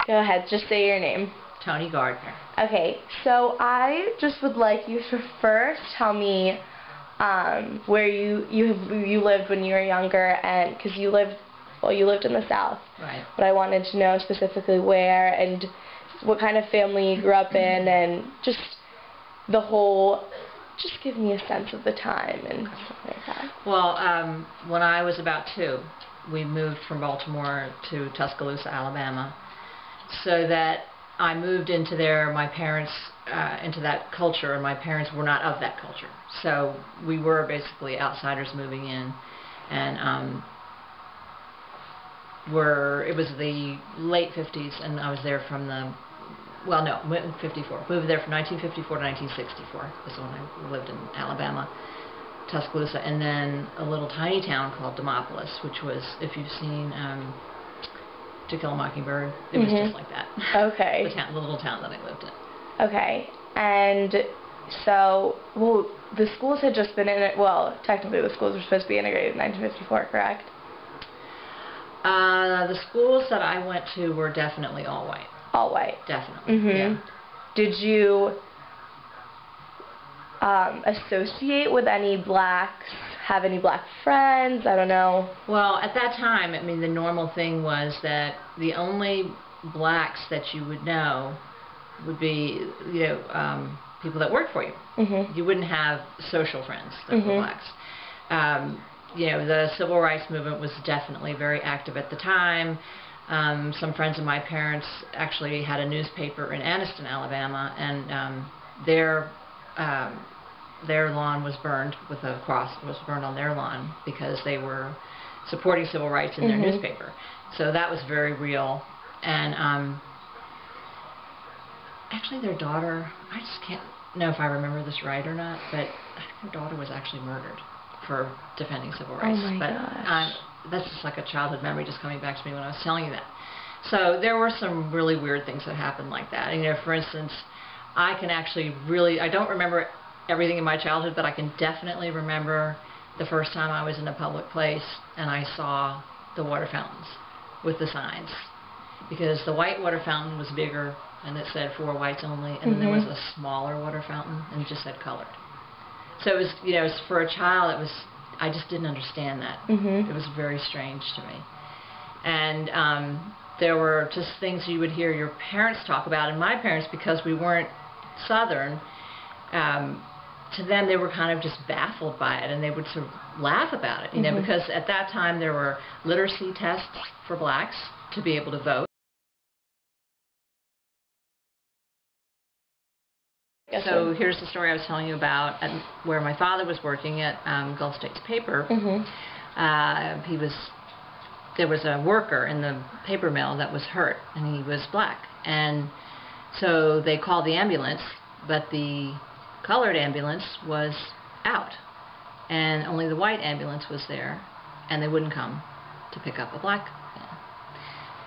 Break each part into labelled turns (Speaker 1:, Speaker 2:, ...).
Speaker 1: Go ahead, just say your name.
Speaker 2: Tony Gardner.
Speaker 1: Okay, so I just would like you to first tell me where you lived when you were younger, and because you lived in the South.
Speaker 2: Right.
Speaker 1: But I wanted to know specifically where and what kind of family you grew up in, and just give me a sense of the time and stuff like that.
Speaker 2: Well, when I was about 2, we moved from Baltimore to Tuscaloosa, Alabama, so that I moved into my parents, into that culture, and my parents were not of that culture. So we were basically outsiders moving in, and it was the late 50s, and I was there from the, well, no, 54. Moved there from 1954 to 1964 is when I lived in Alabama, Tuscaloosa, and then a little tiny town called Demopolis, which was, if you've seen To Kill a Mockingbird, it was just like that.
Speaker 1: Okay.
Speaker 2: The little town that I lived in.
Speaker 1: Okay, and so, well, the schools had just been well, technically the schools were supposed to be integrated in 1954, correct?
Speaker 2: The schools that I went to were definitely all white.
Speaker 1: All white.
Speaker 2: Definitely. Yeah.
Speaker 1: Did you associate with any blacks? Have any black friends? I don't know.
Speaker 2: Well, at that time, I mean, the normal thing was that the only blacks that you would know would be, people that worked for you. You wouldn't have social friends that were blacks. The civil rights movement was definitely very active at the time. Some friends of my parents actually had a newspaper in Anniston, Alabama, and their lawn was burned with a cross. Was burned on their lawn because they were supporting civil rights in their newspaper. So that was very real. And actually, their daughter, I just can't know if I remember this right or not, but I think their daughter was actually murdered for defending civil rights.
Speaker 1: Oh my gosh.
Speaker 2: That's just like a childhood memory just coming back to me when I was telling you that. So there were some really weird things that happened like that. For instance, I can actually I don't remember everything in my childhood, but I can definitely remember the first time I was in a public place and I saw the water fountains with the signs. Because the white water fountain was bigger and it said for whites only, and then there was a smaller water fountain and it just said colored. So it was, for a child, I just didn't understand that. It was very strange to me. And there were just things you would hear your parents talk about, and my parents, because we weren't Southern, to them they were kind of just baffled by it, and they would sort of laugh about it, because at that time there were literacy tests for blacks to be able to vote. So here's the story I was telling you about where my father was working at Gulf States Paper. There was a worker in the paper mill that was hurt, and he was black. And so they called the ambulance, but the colored ambulance was out, and only the white ambulance was there, and they wouldn't come to pick up a black man.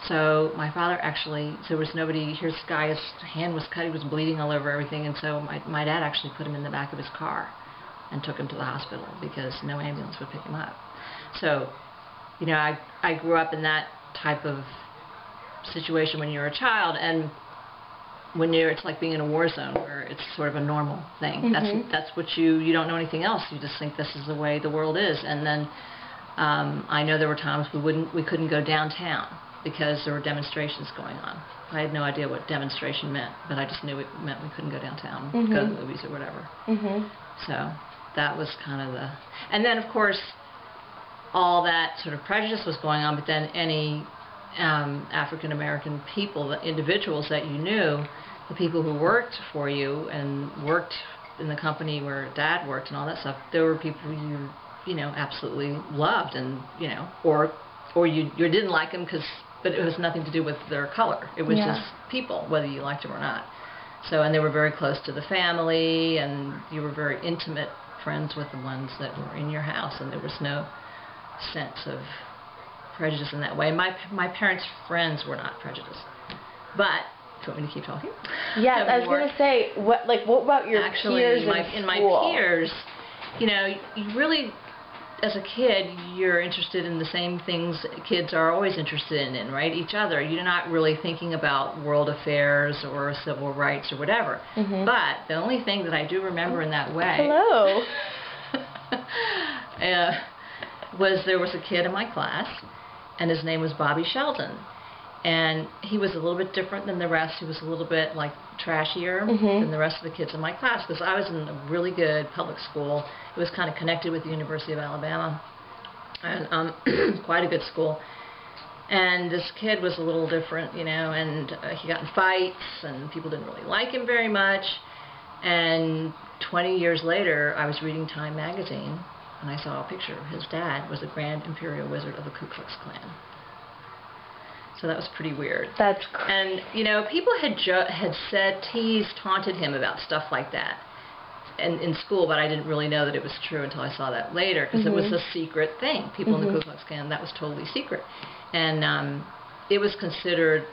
Speaker 2: So my father actually, there was nobody, here's this guy, his hand was cut, he was bleeding all over everything, and so my dad actually put him in the back of his car and took him to the hospital because no ambulance would pick him up. So, I grew up in that type of situation when you're a child, and when it's like being in a war zone where it's sort of a normal thing. That's what you don't know anything else. You just think this is the way the world is. And then I know there were times we couldn't go downtown because there were demonstrations going on. I had no idea what demonstration meant, but I just knew it meant we couldn't go downtown, go to the movies or whatever. So that was kind of and then of course all that sort of prejudice was going on, but then any African American people, the individuals that you knew, the people who worked for you and worked in the company where Dad worked and all that stuff, there were people you absolutely loved, and or you didn't like them but it was nothing to do with their color. It was just people, whether you liked them or not. So, and they were very close to the family, and you were very intimate friends with the ones that were in your house, and there was no sense of prejudice in that way. My parents' friends were not prejudiced. But, do you want me to keep talking?
Speaker 1: Yes, I was going to say, what about your peers in
Speaker 2: my peers, you really, as a kid, you're interested in the same things kids are always interested in, right? Each other. You're not really thinking about world affairs or civil rights or whatever. But the only thing that I do remember in that way
Speaker 1: Hello.
Speaker 2: was there was a kid in my class, and his name was Bobby Sheldon. And he was a little bit different than the rest. He was a little bit like trashier than the rest of the kids in my class, because I was in a really good public school. It was kind of connected with the University of Alabama, and quite a good school. And this kid was a little different, you know, and he got in fights, and people didn't really like him very much. And 20 years later, I was reading Time magazine, and I saw a picture. His dad was the Grand Imperial Wizard of the Ku Klux Klan. So that was pretty weird.
Speaker 1: That's
Speaker 2: And, you know, people had said, teased, taunted him about stuff like that in school, but I didn't really know that it was true until I saw that later, because it was a secret thing. People in the Ku Klux Klan, that was totally secret. And it was considered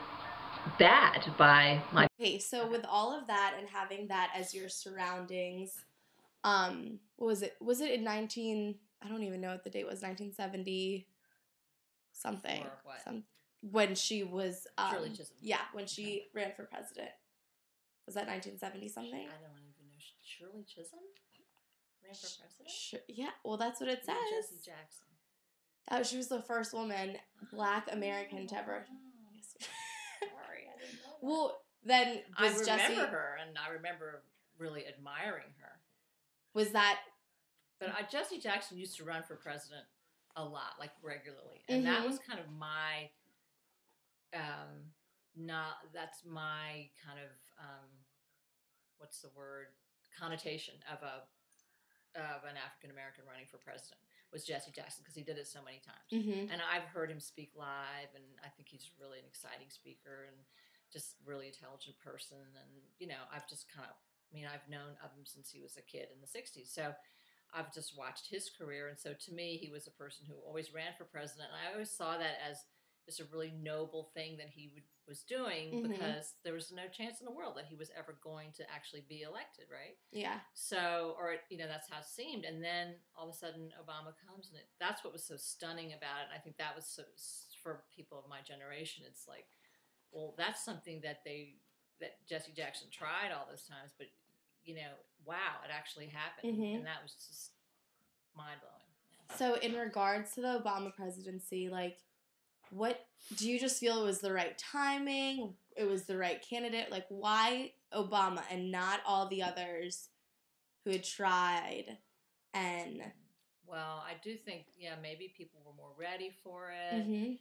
Speaker 2: bad by my...
Speaker 1: Okay, so with all of that and having that as your surroundings, what was it? Was it in I don't even know what the date was, 1970 something.
Speaker 2: Or what?
Speaker 1: When she was,
Speaker 2: Shirley Chisholm.
Speaker 1: Yeah, when she ran for president. Was that 1970 something?
Speaker 2: I don't even know. Shirley Chisholm ran for president?
Speaker 1: Yeah, well, that's what it says.
Speaker 2: Jesse Jackson.
Speaker 1: She was the first woman, Black American, to ever.
Speaker 2: Sorry, I didn't know that.
Speaker 1: Well, then was
Speaker 2: I remember her, and I remember really admiring her.
Speaker 1: Was that?
Speaker 2: But Jesse Jackson used to run for president a lot, like regularly, and that was kind of my. That's my kind of what's the word, connotation of an African American running for president was Jesse Jackson, because he did it so many times. And I've heard him speak live, and I think he's really an exciting speaker and just really intelligent person. And you know, I've just kind of, I mean, I've known of him since he was a kid in the 60s, so I've just watched his career. And so to me, he was a person who always ran for president, and I always saw that as just a really noble thing that he was doing, because there was no chance in the world that he was ever going to actually be elected, right?
Speaker 1: Yeah.
Speaker 2: So, or, you know, that's how it seemed. And then all of a sudden Obama comes, and that's what was so stunning about it. And I think that was so, for people of my generation, it's like, well, that's something that Jesse Jackson tried all those times, but, you know, wow, it actually happened. And that was just mind-blowing. Yeah.
Speaker 1: So in regards to the Obama presidency, like, what do you just feel it was the right timing? It was the right candidate? Like, why Obama and not all the others who had tried? And
Speaker 2: well, I do think, yeah, maybe people were more ready for it.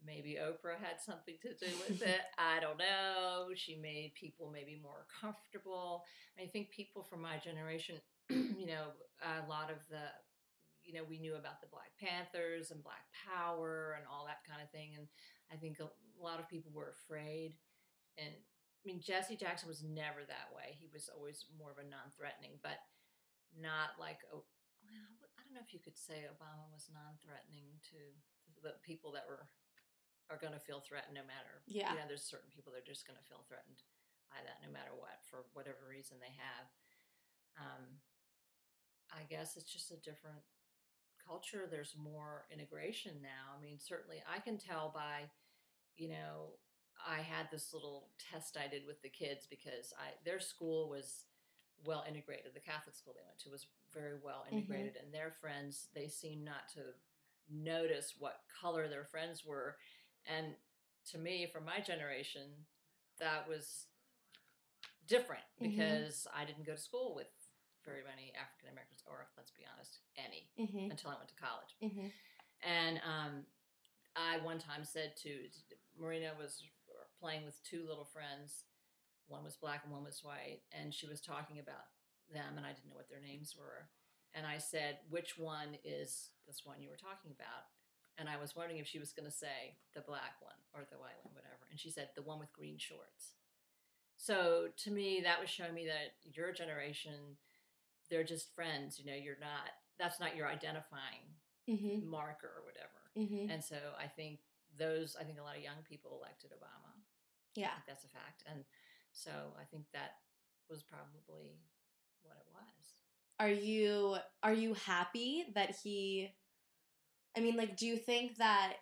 Speaker 2: Maybe Oprah had something to do with it. I don't know. She made people maybe more comfortable. I think people from my generation, you know, a lot of the, you know, we knew about the Black Panthers and Black Power and all that kind of thing. And I think a lot of people were afraid. And I mean, Jesse Jackson was never that way. He was always more of a non-threatening, but not like, oh, well, I don't know if you could say Obama was non-threatening to the people that are going to feel threatened no matter.
Speaker 1: Yeah.
Speaker 2: You know, there's certain people that are just going to feel threatened by that no matter what, for whatever reason they have. I guess it's just a different culture. There's more integration now. I mean, certainly I can tell by, you know, I had this little test I did with the kids, because their school was well integrated. The Catholic school they went to was very well integrated, and their friends, they seemed not to notice what color their friends were. And to me, from my generation, that was different, because I didn't go to school with very many African Americans, or let's be honest, any, until I went to college. And I one time said Marina was playing with two little friends. One was black and one was white, and she was talking about them, and I didn't know what their names were. And I said, which one is this one you were talking about? And I was wondering if she was going to say the black one or the white one, whatever. And she said, the one with green shorts. So to me, that was showing me that your generation, they're just friends. You know, that's not your identifying marker or whatever. And so I think a lot of young people elected Obama.
Speaker 1: Yeah.
Speaker 2: I think that's a fact. And so I think that was probably what it was.
Speaker 1: are you happy that he? I mean, like, do you think that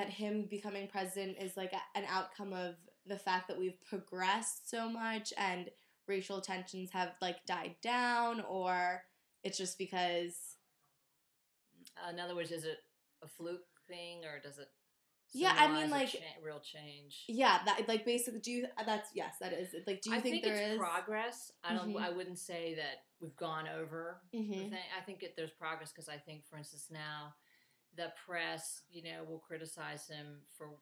Speaker 1: him becoming president is like an outcome of the fact that we've progressed so much and racial tensions have like died down, or it's just because
Speaker 2: In other words, is it a fluke thing, or does it
Speaker 1: yeah, I mean,
Speaker 2: symbolize
Speaker 1: like
Speaker 2: real change?
Speaker 1: yeah, that like basically do you that's yes, that is like do you think there
Speaker 2: it's
Speaker 1: is
Speaker 2: progress.
Speaker 1: Mhm.
Speaker 2: I wouldn't say that we've gone over the
Speaker 1: Mhm.
Speaker 2: thing. I think there's progress because I think, for instance, now the press, will criticize him for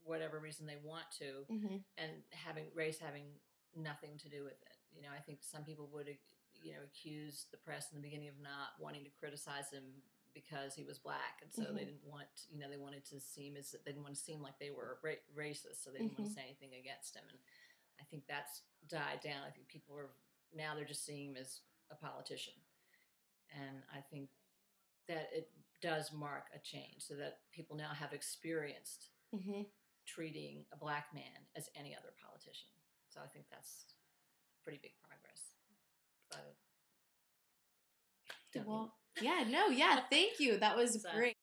Speaker 2: whatever reason they want to,
Speaker 1: Mhm.
Speaker 2: and having race having nothing to do with it. I think some people would, accuse the press in the beginning of not wanting to criticize him because he was black, and so they didn't want, they wanted to seem as they didn't want to seem like they were racist, so they didn't want to say anything against him. And I think that's died down. I think people are now they're just seeing him as a politician, and I think that it does mark a change, so that people now have experienced treating a black man as any other politician. So I think that's pretty big progress. But
Speaker 1: well, yeah, no, yeah, thank you. That was great.